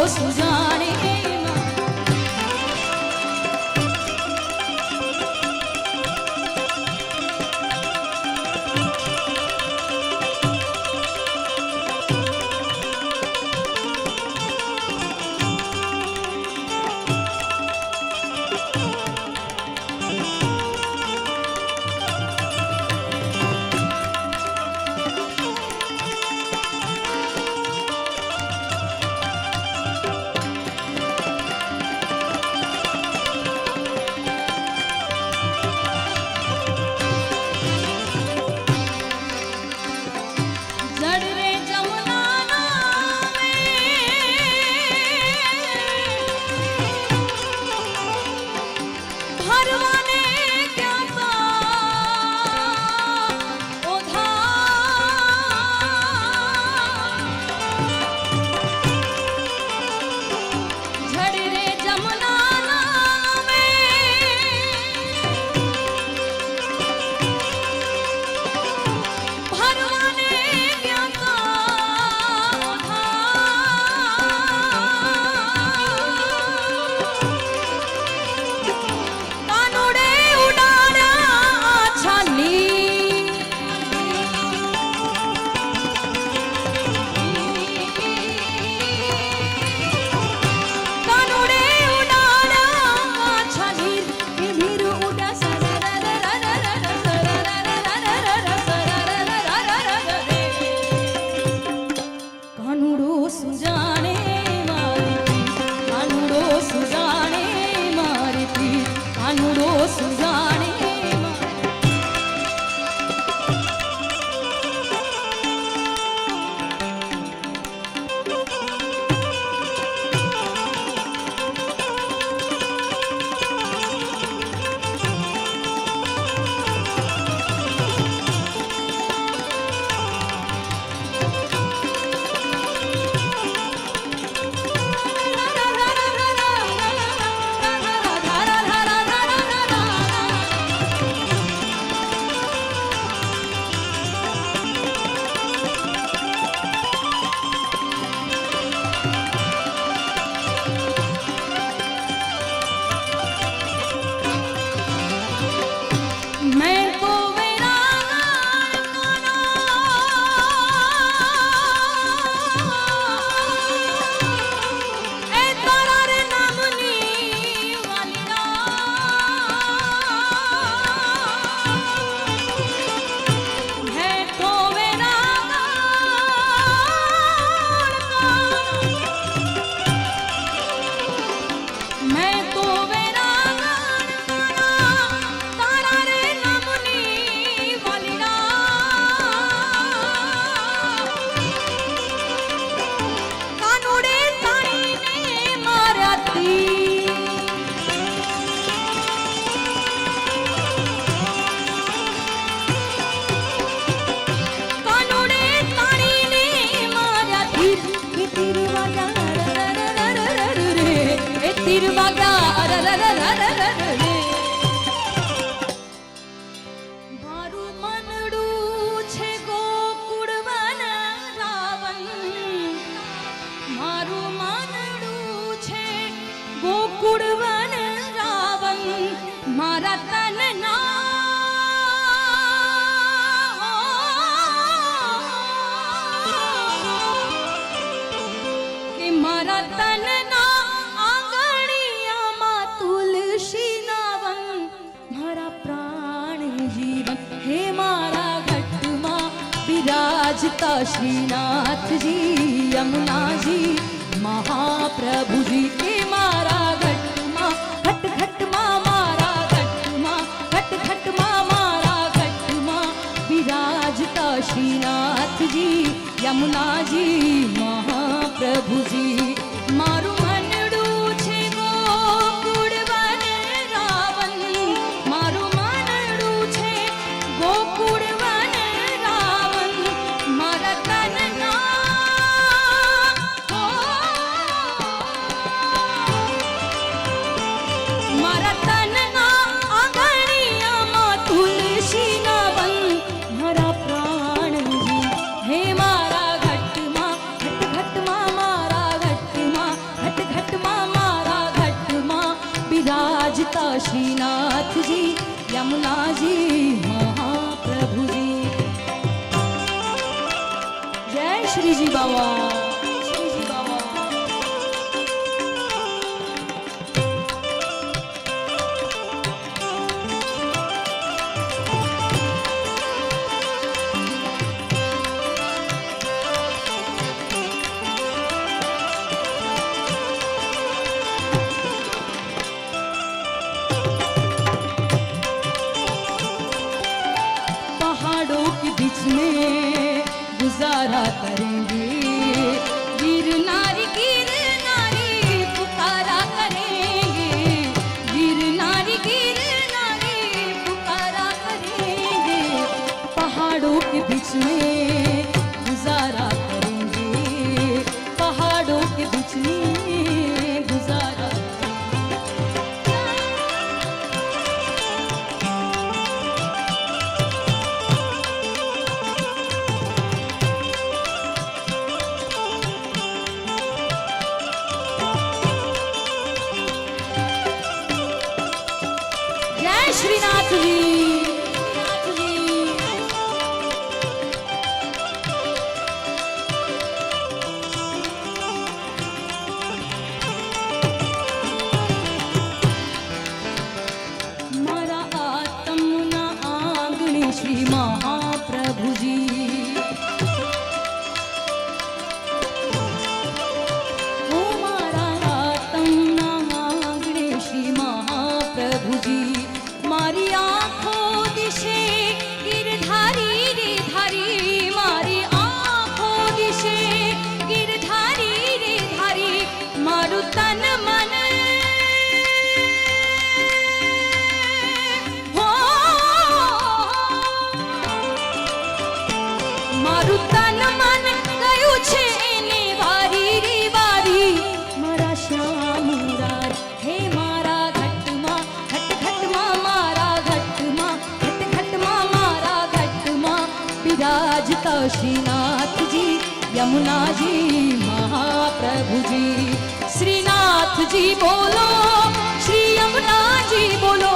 સુજાણે विराजता श्रीनाथ जी यमुना जी महाप्रभु जी के मारा घट माँ घट घट माँ मारा घट माँ घट घट माँ मारा घट माँ विराजता श्रीनाथ जी यमुना जी महाप्रभु जी मारू श्रीनाथ जी। मारा आत्मना आंगणे श्री महाप्रभु जी। ओ मारा आत्मना आंगणे श्री महाप्रभु जी। मारी आँखों दिशे गिरधारी रे धारी, मारी आँखों दिशे गिरधारी रे धारी, मारू तन मन हो, मारू तन मन गયું છે એને વારી રે વારી, મારા શ્યામ મુરાર હે મારા ઘટમાં ઘટ ઘટમાં, મારા ઘટમાં ઘટ ઘટમાં, મારા ઘટમાં બિરાજતા શ્રીનાથ जी, यमुना जी महाप्रभु जी। श्रीनाथ जी बोलो, श्री यमुना जी बोलो,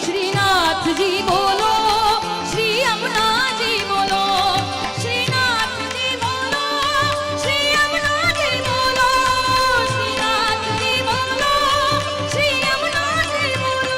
श्रीनाथ जी बोलो, श्री यमुना जी बोलो, श्रीनाथ जी बोलो, श्री यमुना जी बोलो, श्रीनाथ जी बोलो, श्री यमुना जी बोलो।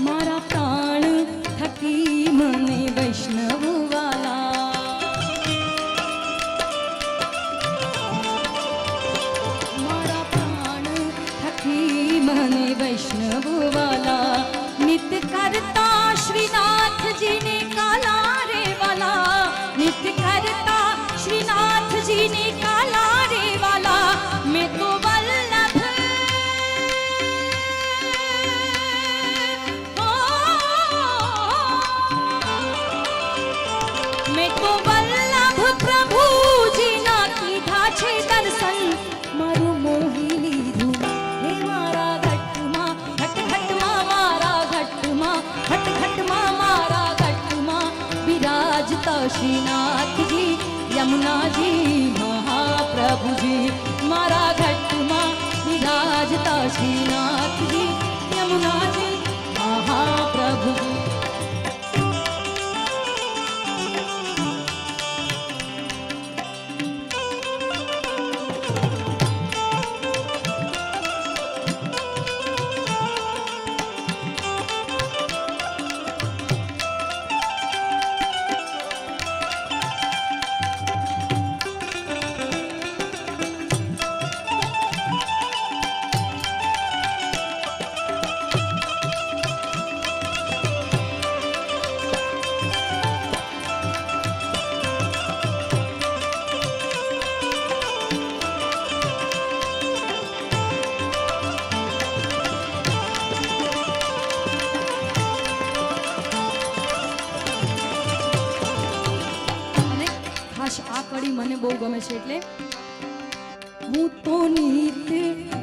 मारा प्राण थकी मने वैष्णव वाला, मारा प्राण थकी मने वैष्णव वाला, नित्य करता श्रीनाथ जी ने काला रे वाला, नित्य करता श्रीनाथ जी ने काला रे वाला, मैं तो वल्लभ मैं तो वल्लभ प्रभु जी ना कीधा छे दर्शन, मारू मोही लीधुं हे मारा घटमा घट घटमा, मारा घटमा घट घटमा, मारा घटमा बिराजता श्रीनाथ जी, यमुना जी महाप्रभु जी। मारा घटमा बिराजता श्रीनाथ जी, यमुना जी महाप्रभु जी। આ કડી મને બહુ ગમે છે, એટલે હું તો નીત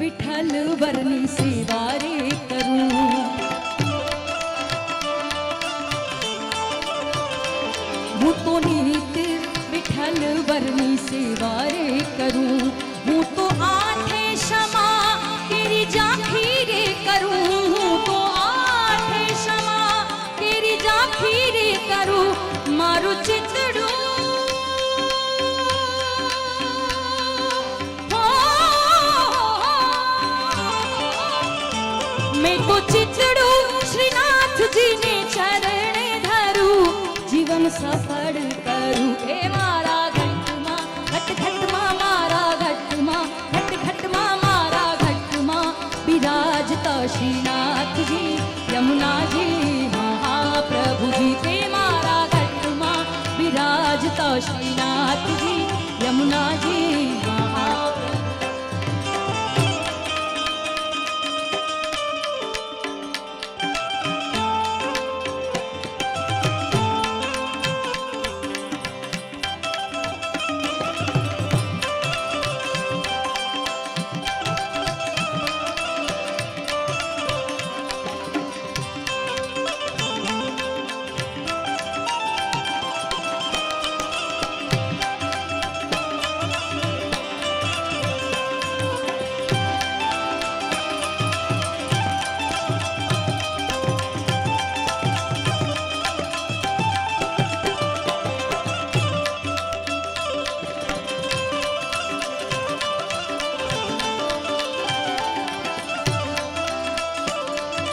વિઠ્ઠલ વરની સેવા રે કરું, હું તો નીત વિઠ્ઠલ વરની સેવા રે કરું, હું તો આઠે ક્ષમા તેરી ઝાંખી રે કરું, હું તો આઠે ક્ષમા તેરી ઝાંખી રે કરું, મારું ચિતડું मैं तो चितड़ू श्रीनाथ जी ने चरण धरू, जीवन सफल करूं हे मारा घटमा घट घटमा, मारा घटमा घट घट શ્રીનાથજી યમુનાજી